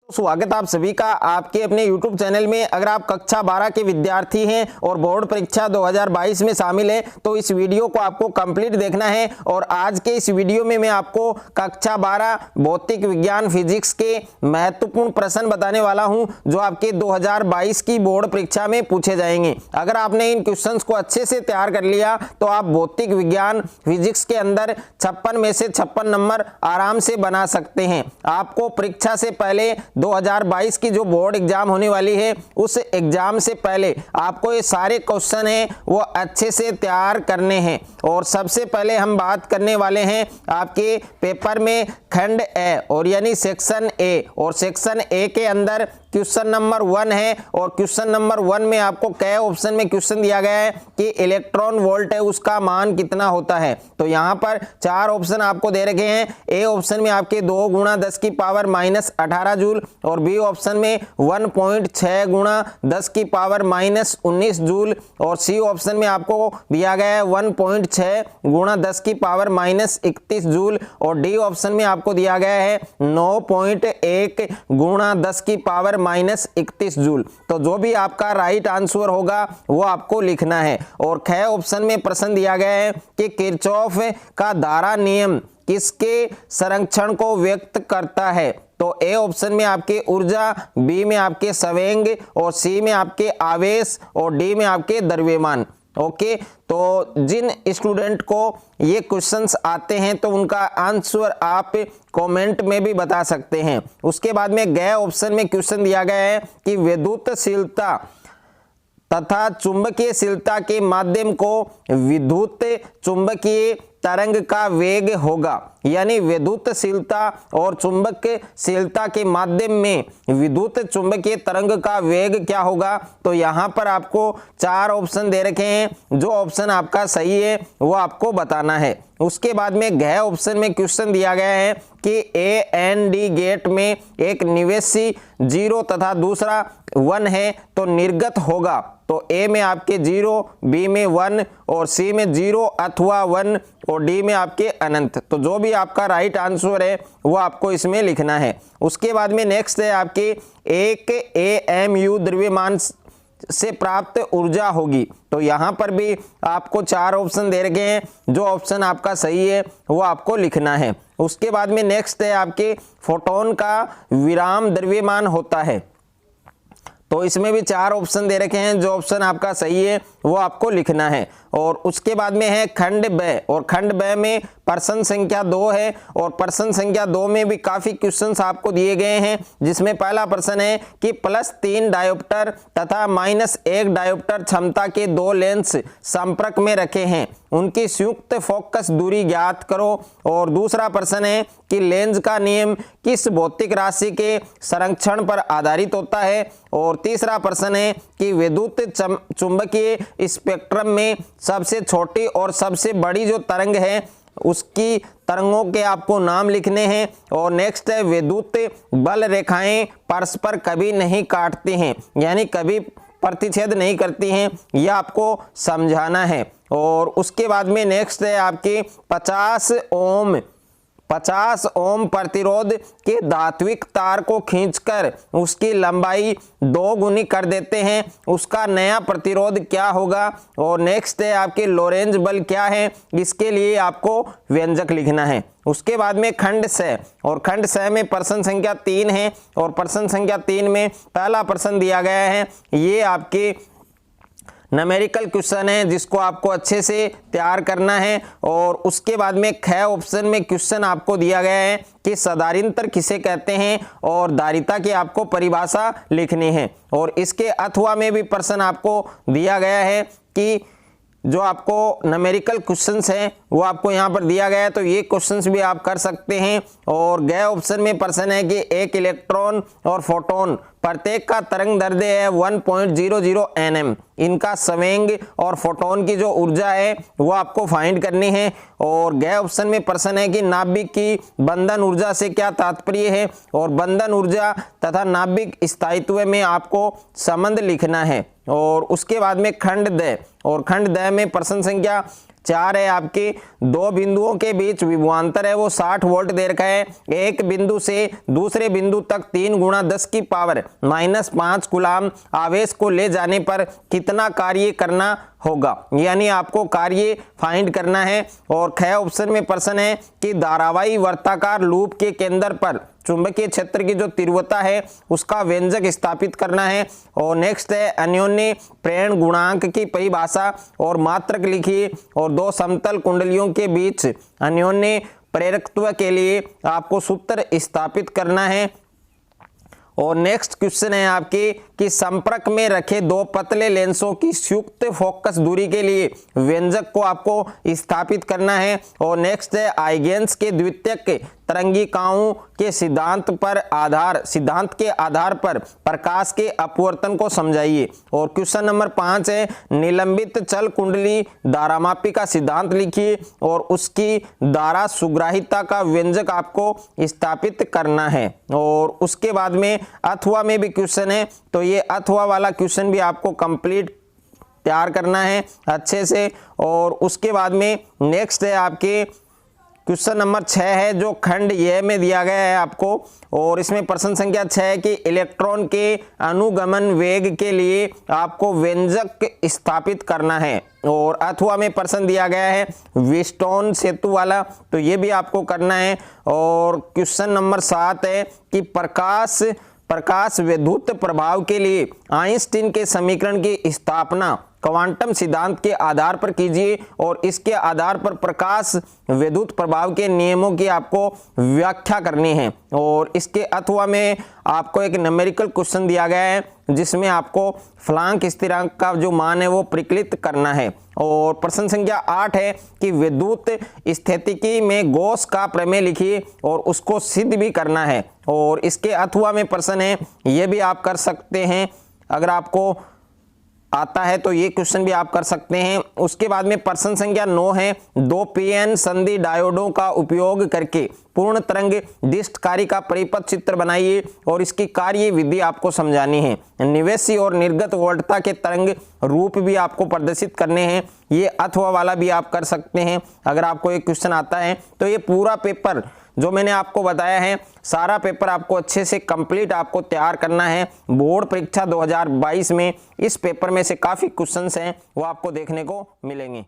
स्वागत आप सभी का आपके अपने YouTube चैनल में। अगर आप कक्षा 12 के विद्यार्थी हैं और बोर्ड परीक्षा 2022 में शामिल हैं तो इस वीडियो को आपको कंप्लीट देखना है। और आज के इस वीडियो में मैं आपको कक्षा 12 भौतिक विज्ञान फिजिक्स के महत्वपूर्ण प्रश्न बताने वाला हूं जो आपके 2022 की बोर्ड परीक्षा में पूछे जाएंगे। अगर आपने इन क्वेश्चंस को अच्छे से तैयार कर लिया तो आप भौतिक विज्ञान फिजिक्स के अंदर 56 में से 56 नंबर आराम से बना सकते हैं। आपको परीक्षा से पहले 2022 की जो बोर्ड एग्जाम होने वाली है उस एग्जाम से पहले आपको ये सारे क्वेश्चन हैं वो अच्छे से तैयार करने हैं। और सबसे पहले हम बात करने वाले हैं आपके पेपर में खंड ए और यानी सेक्शन ए। और सेक्शन ए के अंदर क्वेश्चन नंबर 1 है और क्वेश्चन नंबर 1 में आपको कई ऑप्शन में क्वेश्चन दिया गया है कि इलेक्ट्रॉन वोल्ट है उसका मान कितना होता है। तो यहाँ पर 4 ऑप्शन आपको दे रखे हैं। ए ऑप्शन में आपके 2 गुणा 10 की पावर माइनस 18 जूल और बी ऑप्शन में 1.6 गुणा 10 की पावर माइनस 19 जूल और सी ऑप्शन में आपको दिया गया है 1.6 गुणा 10 की पावर माइनस 31 जूल और डी ऑप्शन में आपको दिया गया है 9.1 गुणा 10 की पावर माइनस 31 जूल। तो जो भी आपका राइट आंसर होगा वो आपको लिखना है। और ख ऑप्शन में प्रश्न दिया गया है कि किरचॉफ का धारा नियम किसके संरक्षण को व्यक्त करता है। तो ए ऑप्शन में आपके ऊर्जा, बी में आपके संवेग और सी में आपके आवेश और डी में आपके द्रव्यमान। ओके, तो जिन स्टूडेंट को ये क्वेश्चंस आते हैं तो उनका आंसर आप कमेंट में भी बता सकते हैं। उसके बाद में ग ऑप्शन में क्वेश्चन दिया गया है कि विद्युतशीलता तथा चुंबकीयशीलता के माध्यम को विद्युत चुंबकीय तरंग का वेग होगा। यानी विद्युतशीलता और चुंबकशीलता के माध्यम में विद्युत चुंबकीय तरंग का वेग क्या होगा। तो यहाँ पर आपको 4 ऑप्शन दे रखे हैं। जो ऑप्शन आपका सही है वो आपको बताना है। उसके बाद में घ ऑप्शन में क्वेश्चन दिया गया है कि ए एंड डी गेट में एक निवेशी 0 तथा दूसरा 1 है तो निर्गत होगा। तो ए में आपके 0, बी में 1 और सी में 0 अथवा 1 और डी में आपके अनंत। तो जो भी आपका राइट आंसर है वो आपको इसमें लिखना है। उसके बाद में नेक्स्ट है आपके एक AMU द्रव्यमान से प्राप्त ऊर्जा होगी। तो यहाँ पर भी आपको 4 ऑप्शन दे रखे हैं। जो ऑप्शन आपका सही है वो आपको लिखना है। उसके बाद में नेक्स्ट है आपके फोटोन का विराम द्रव्यमान होता है। तो इसमें भी 4 ऑप्शन दे रखे हैं। जो ऑप्शन आपका सही है वो आपको लिखना है। और उसके बाद में है खंड ब और खंड ब में प्रश्न संख्या 2 है और प्रश्न संख्या 2 में भी काफी क्वेश्चंस आपको दिए गए हैं। जिसमें पहला प्रश्न है कि +3 डायोप्टर तथा -1 डायोप्टर क्षमता के 2 लेंस संपर्क में रखे हैं, उनकी संयुक्त फोकस दूरी ज्ञात करो। और दूसरा प्रश्न है कि लेंस का नियम किस भौतिक राशि के संरक्षण पर आधारित होता है। और तीसरा प्रश्न है कि विद्युत चुंबकीय स्पेक्ट्रम में सबसे छोटी और सबसे बड़ी जो तरंग है उसकी तरंगों के आपको नाम लिखने हैं। और नेक्स्ट है विद्युत बल रेखाएं परस्पर कभी नहीं काटती हैं, यानी कभी प्रतिच्छेद नहीं करती हैं, यह आपको समझाना है। और उसके बाद में नेक्स्ट है आपके 50 ओम प्रतिरोध के धात्विक तार को खींचकर उसकी लंबाई 2 गुनी कर देते हैं, उसका नया प्रतिरोध क्या होगा। और नेक्स्ट है आपके लोरेंज बल क्या है, इसके लिए आपको व्यंजक लिखना है। उसके बाद में खंड स और खंड स में प्रश्न संख्या 3 है और प्रश्न संख्या 3 में पहला प्रश्न दिया गया है। ये आपके न्यूमेरिकल क्वेश्चन है जिसको आपको अच्छे से तैयार करना है। और उसके बाद में ख ऑप्शन में क्वेश्चन आपको दिया गया है कि सदारिंतर किसे कहते हैं और धारिता की आपको परिभाषा लिखनी है। और इसके अथवा में भी प्रश्न आपको दिया गया है कि जो आपको न्यूमेरिकल क्वेश्चंस हैं वो आपको यहाँ पर दिया गया है, तो ये क्वेश्चंस भी आप कर सकते हैं। और ग ऑप्शन में प्रश्न है कि एक इलेक्ट्रॉन और फोटोन प्रत्येक का तरंग दैर्ध्य है 1.00 nm, इनका संवेग और फोटोन की जो ऊर्जा है वो आपको फाइंड करनी है। और ग ऑप्शन में प्रश्न है कि नाभिक की बंधन ऊर्जा से क्या तात्पर्य है और बंधन ऊर्जा तथा नाभिक स्थायित्व में आपको संबंध लिखना है। और उसके बाद में खंड द और खंड द में प्रश्न संख्या 4 है आपके दो बिंदुओं के बीच विभवांतर है वो 60 वोल्ट दे रखा है। एक बिंदु से दूसरे बिंदु तक 3 × 10⁻⁻5 कूलाम आवेश को ले जाने पर कितना कार्य करना होगा, यानी आपको कार्य फाइंड करना है। और ख ऑप्शन में प्रश्न है कि धारावाही वर्ताकार लूप के केंद्र पर चुंबकीय क्षेत्र की जो तीव्रता है उसका व्यंजक स्थापित करना है। और नेक्स्ट है अन्योन्य प्रेरण गुणांक की परिभाषा और मात्रक लिखिए। और दो समतल कुंडलियों के बीच अन्योन्य प्रेरकत्व के लिए आपको सूत्र स्थापित करना है। और नेक्स्ट क्वेश्चन है आपके कि संपर्क में रखे दो पतले लेंसों की संयुक्त फोकस दूरी के लिए व्यंजक को आपको स्थापित करना है। और नेक्स्ट है आइगेंस के द्वितीयक तरंगिकाओं के सिद्धांत के आधार पर प्रकाश के अपवर्तन को समझाइए। और क्वेश्चन नंबर 5 है निलंबित चल कुंडली धारामापी का सिद्धांत लिखिए और उसकी धारा सुग्राहिता का व्यंजक आपको स्थापित करना है। और उसके बाद में अथवा में भी क्वेश्चन है, तो ये अथवा वाला क्वेश्चन भी आपको कंप्लीट तैयार करना है अच्छे से। और उसके बाद में नेक्स्ट है आपके क्वेश्चन नंबर 6 है जो खंड ये में दिया गया है आपको। और इसमें प्रश्न संख्या 6 है कि इलेक्ट्रॉन के अनुगमन वेग के लिए आपको व्यंजक स्थापित करना है। और अथवा में प्रश्न दिया गया है व्हीटस्टोन सेतु वाला, तो ये भी आपको करना है। और क्वेश्चन नंबर 7 है कि प्रकाश विद्युत प्रभाव के लिए आइंस्टीन के समीकरण की स्थापना क्वांटम सिद्धांत के आधार पर कीजिए। और इसके आधार पर प्रकाश विद्युत प्रभाव के नियमों की आपको व्याख्या करनी है। और इसके अथवा में आपको एक न्यूमेरिकल क्वेश्चन दिया गया है जिसमें आपको फ्लांक स्थिरांक का जो मान है वो परिकलित करना है। और प्रश्न संख्या 8 है कि विद्युत स्थितिकी में गॉस का प्रमेय लिखिए और उसको सिद्ध भी करना है। और इसके अथवा में प्रश्न है, ये भी आप कर सकते हैं, अगर आपको आता है तो ये क्वेश्चन भी आप कर सकते हैं। उसके बाद में प्रश्न संख्या 9 है 2 पीएन संधि डायोडों का उपयोग करके पूर्ण तरंग डिस्ककारी का परिपथ चित्र बनाइए और इसकी कार्य विधि आपको समझानी है। निवेशी और निर्गत वोल्टता के तरंग रूप भी आपको प्रदर्शित करने हैं। ये अथवा वाला भी आप कर सकते हैं अगर आपको एक क्वेश्चन आता है। तो ये पूरा पेपर जो मैंने आपको बताया है सारा पेपर आपको अच्छे से कंप्लीट आपको तैयार करना है बोर्ड परीक्षा 2022 में। इस पेपर में से काफ़ी क्वेश्चंस हैं वो आपको देखने को मिलेंगे।